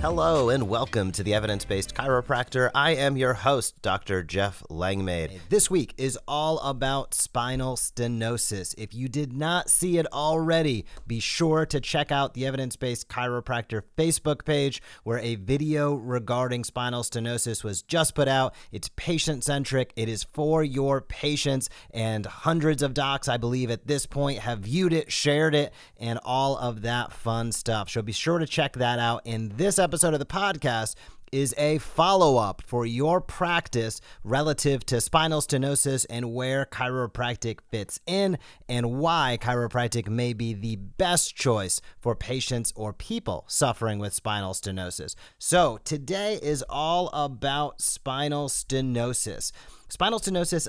Hello and welcome to the Evidence Based Chiropractor. I am your host, Dr. Jeff Langmaid. This week is all about spinal stenosis. If you did not see it already, be sure to check out the Evidence Based Chiropractor Facebook page where a video regarding spinal stenosis was just put out. It's patient-centric. It is for your patients, and hundreds of docs, I believe, at this point have viewed it, shared it, and all of that fun stuff. So be sure to check that out. In this episode of the podcast is a follow-up for your practice relative to spinal stenosis and where chiropractic fits in and why chiropractic may be the best choice for patients or people suffering with spinal stenosis. So today is all about spinal stenosis. Spinal stenosis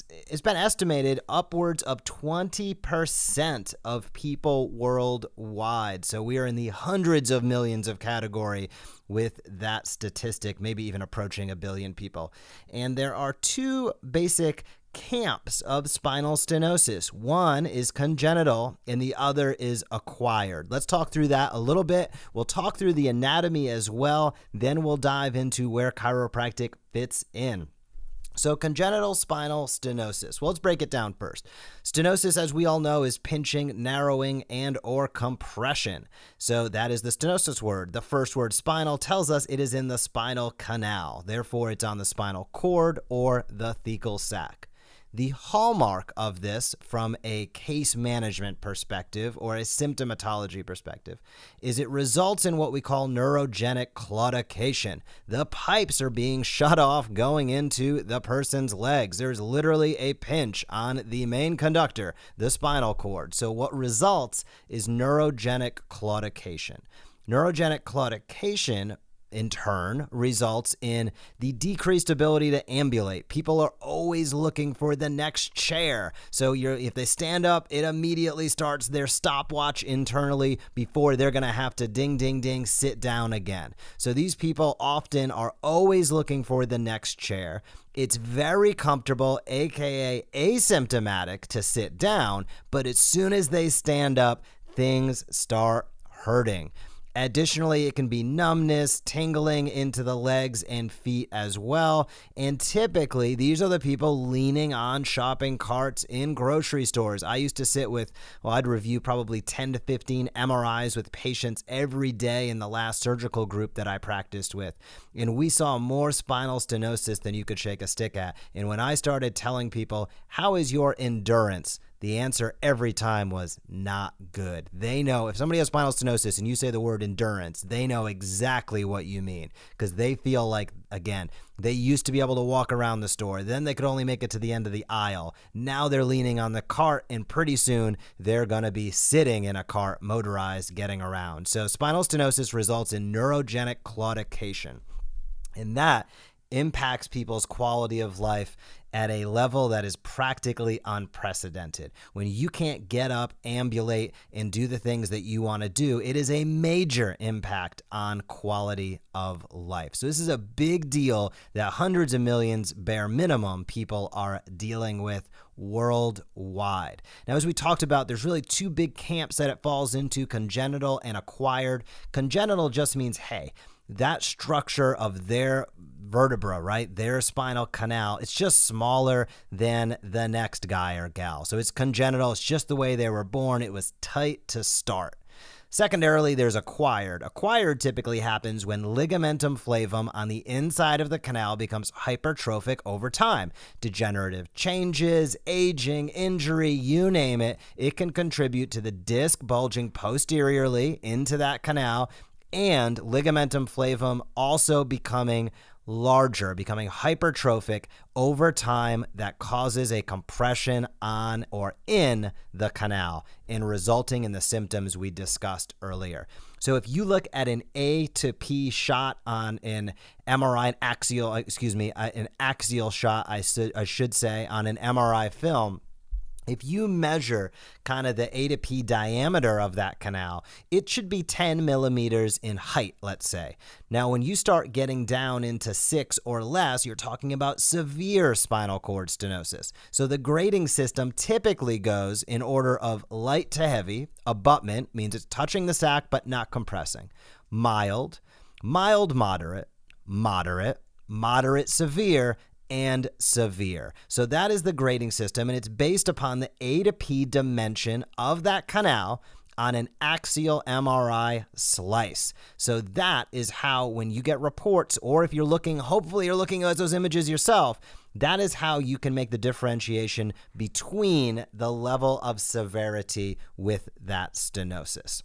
it's been estimated upwards of 20% of people worldwide. So we are in the hundreds of millions of category with that statistic, maybe even approaching 1 billion people. And there are two basic camps of spinal stenosis. One is congenital and the other is acquired. Let's talk through that a little bit. We'll talk through the anatomy as well. Then we'll dive into where chiropractic fits in. So congenital spinal stenosis. Well, let's break it down first. Stenosis, as we all know, is pinching, narrowing, and or compression. So that is the stenosis word. The first word, spinal, tells us it is in the spinal canal. Therefore, it's on the spinal cord or the thecal sac. The hallmark of this from a case management perspective or a symptomatology perspective is it results in what we call neurogenic claudication. The pipes are being shut off going into the person's legs. There's literally a pinch on the main conductor, the spinal cord. So what results is neurogenic claudication. Neurogenic claudication in turn results in the decreased ability to ambulate. People are always looking for the next chair. So if they stand up, it immediately starts their stopwatch internally before they're going to have to ding, ding, ding, sit down again. So these people often are always looking for the next chair. It's very comfortable, aka asymptomatic, to sit down, but as soon as they stand up, things start hurting. Additionally, it can be numbness, tingling into the legs and feet as well. And typically, these are the people leaning on shopping carts in grocery stores. I used to sit with, I'd review probably 10 to 15 MRIs with patients every day in the last surgical group that I practiced with. And we saw more spinal stenosis than you could shake a stick at. And when I started telling people, how is your endurance? The answer every time was not good. They know if somebody has spinal stenosis and you say the word endurance, they know exactly what you mean because they feel like, again, they used to be able to walk around the store. Then they could only make it to the end of the aisle. Now they're leaning on the cart and pretty soon they're going to be sitting in a cart, motorized, getting around. So spinal stenosis results in neurogenic claudication, and that impacts people's quality of life at a level that is practically unprecedented. When you can't get up, ambulate, and do the things that you want to do, it is a major impact on quality of life. So this is a big deal that hundreds of millions, bare minimum, people are dealing with worldwide. Now, as we talked about, there's really two big camps that it falls into, congenital and acquired. Congenital just means, hey, that structure of their vertebra, right, their spinal canal, it's just smaller than the next guy or gal. So it's congenital. It's just the way they were born. It was tight to start. Secondarily, there's acquired. Acquired typically happens when ligamentum flavum on the inside of the canal becomes hypertrophic over time. Degenerative changes, aging, injury, you name it, it can contribute to the disc bulging posteriorly into that canal and ligamentum flavum also becoming larger, becoming hypertrophic over time that causes a compression on or in the canal and resulting in the symptoms we discussed earlier. So if you look at an A to P shot on an MRI, an axial shot, I should say, on an MRI film, if you measure kind of the A to P diameter of that canal, it should be 10 millimeters in height, let's say. Now, when you start getting down into 6 or less, you're talking about severe spinal cord stenosis. So the grading system typically goes in order of light to heavy. Abutment means it's touching the sac but not compressing. Mild. mild, moderate, moderate, moderate, severe, and severe. So that is the grading system, and it's based upon the A to P dimension of that canal on an axial MRI slice. So that is how, when you get reports, or if you're looking, hopefully you're looking at those images yourself, that is how you can make the differentiation between the level of severity with that stenosis.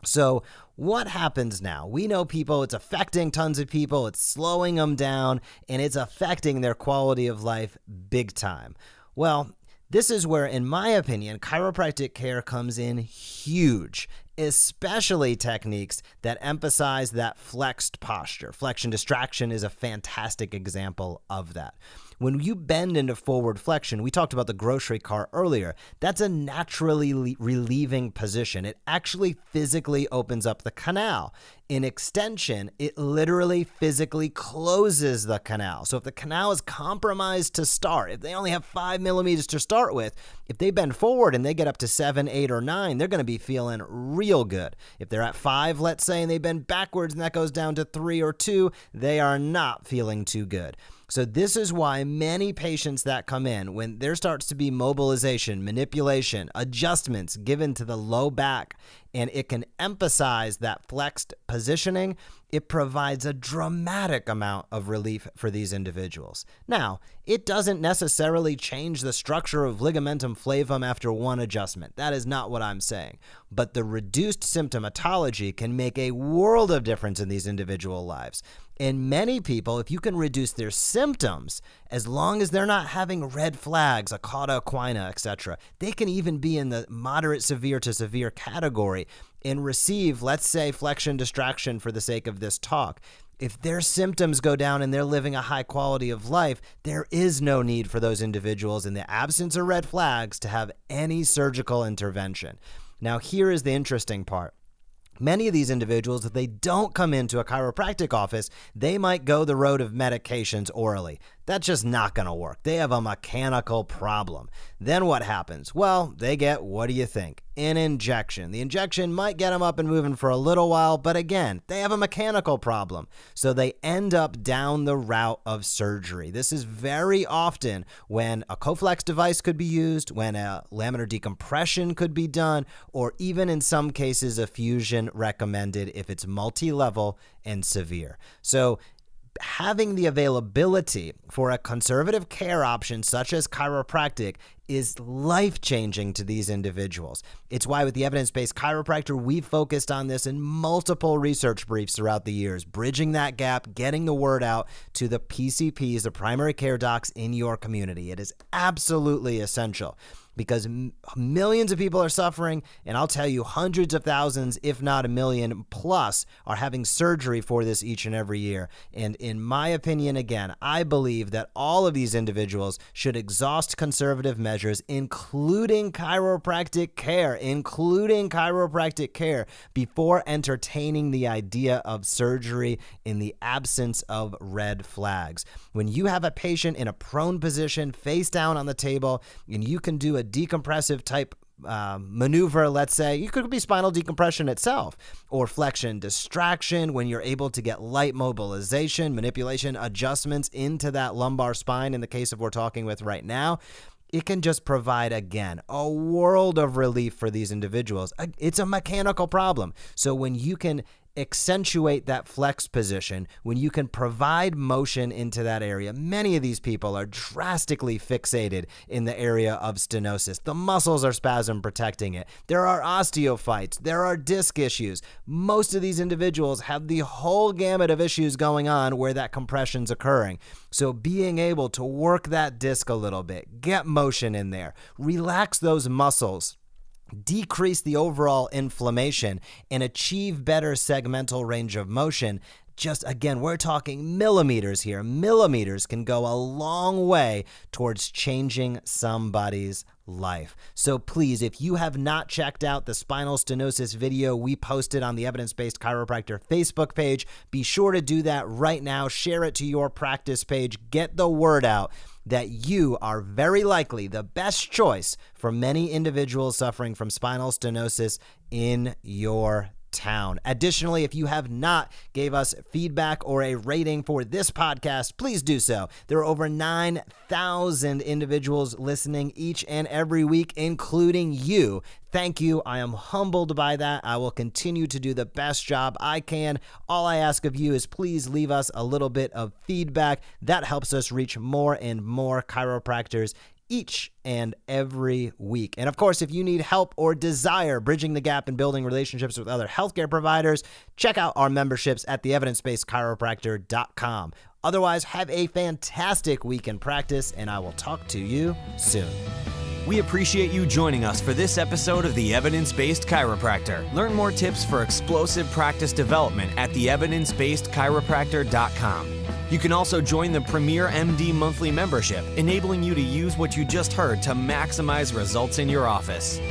So what happens now? We know people, it's affecting tons of people, it's slowing them down, and it's affecting their quality of life big time. Well, this is where, in my opinion, chiropractic care comes in huge, especially techniques that emphasize that flexed posture. Flexion distraction is a fantastic example of that. When you bend into forward flexion, we talked about the grocery cart earlier, that's a naturally relieving position. It actually physically opens up the canal. In extension, it literally physically closes the canal. So if the canal is compromised to start, if they only have 5 millimeters to start with, if they bend forward and they get up to 7, 8, or 9, they're going to be feeling real good. If they're at 5, let's say, and they bend backwards and that goes down to 3 or 2, they are not feeling too good. So this is why many patients that come in, when there starts to be mobilization, manipulation, adjustments given to the low back, and it can emphasize that flexed positioning, it provides a dramatic amount of relief for these individuals. Now, it doesn't necessarily change the structure of ligamentum flavum after one adjustment. That is not what I'm saying. But the reduced symptomatology can make a world of difference in these individual lives. And many people, if you can reduce their symptoms, as long as they're not having red flags, a cauda equina, etc., they can even be in the moderate severe to severe category and receive, let's say, flexion distraction for the sake of this talk. If their symptoms go down and they're living a high quality of life, there is no need for those individuals, in the absence of red flags, to have any surgical intervention. Now, here is the interesting part. Many of these individuals, if they don't come into a chiropractic office, they might go the road of medications orally. That's just not going to work. They have a mechanical problem. Then what happens? Well, they get, what do you think? An injection. The injection might get them up and moving for a little while, but again, they have a mechanical problem. So they end up down the route of surgery. This is very often when a Coflex device could be used, when a laminar decompression could be done, or even in some cases a fusion recommended if it's multi-level and severe. So having the availability for a conservative care option such as chiropractic is life-changing to these individuals. It's why with the Evidence-Based Chiropractor, we've focused on this in multiple research briefs throughout the years, bridging that gap, getting the word out to the PCPs, the primary care docs in your community. It is absolutely essential, because millions of people are suffering, and I'll tell you, hundreds of thousands, if not a million plus, are having surgery for this each and every year. And in my opinion, again, I believe that all of these individuals should exhaust conservative measures, including chiropractic care, before entertaining the idea of surgery in the absence of red flags. When you have a patient in a prone position, face down on the table, and you can do a decompressive type maneuver, let's say, it could be spinal decompression itself, or flexion distraction, when you're able to get light mobilization, manipulation, adjustments into that lumbar spine, in the case of we're talking with right now, it can just provide, again, a world of relief for these individuals. It's a mechanical problem. So when you can accentuate that flex position, when you can provide motion into that area, many of these people are drastically fixated in the area of stenosis. The muscles are spasm protecting it. There are osteophytes. There are disc issues. Most of these individuals have the whole gamut of issues going on where that compression's occurring. So being able to work that disc a little bit, get motion in there, relax those muscles, decrease the overall inflammation, and achieve better segmental range of motion. Just again, we're talking millimeters here. Millimeters can go a long way towards changing somebody's life. So please, if you have not checked out the spinal stenosis video we posted on the Evidence Based Chiropractor Facebook page, be sure to do that right now. Share it to your practice page. Get the word out that you are very likely the best choice for many individuals suffering from spinal stenosis in your town. Additionally, if you have not gave us feedback or a rating for this podcast, please do so. There are over 9,000 individuals listening each and every week, including you. Thank you. I am humbled by that. I will continue to do the best job I can. All I ask of you is please leave us a little bit of feedback. That helps us reach more and more chiropractors each and every week. And of course, if you need help or desire bridging the gap and building relationships with other healthcare providers, check out our memberships at theevidencebasedchiropractor.com. Otherwise, have a fantastic week in practice, and I will talk to you soon. We appreciate you joining us for this episode of The Evidence Based Chiropractor. Learn more tips for explosive practice development at theevidencebasedchiropractor.com. You can also join the Premier MD monthly membership, enabling you to use what you just heard to maximize results in your office.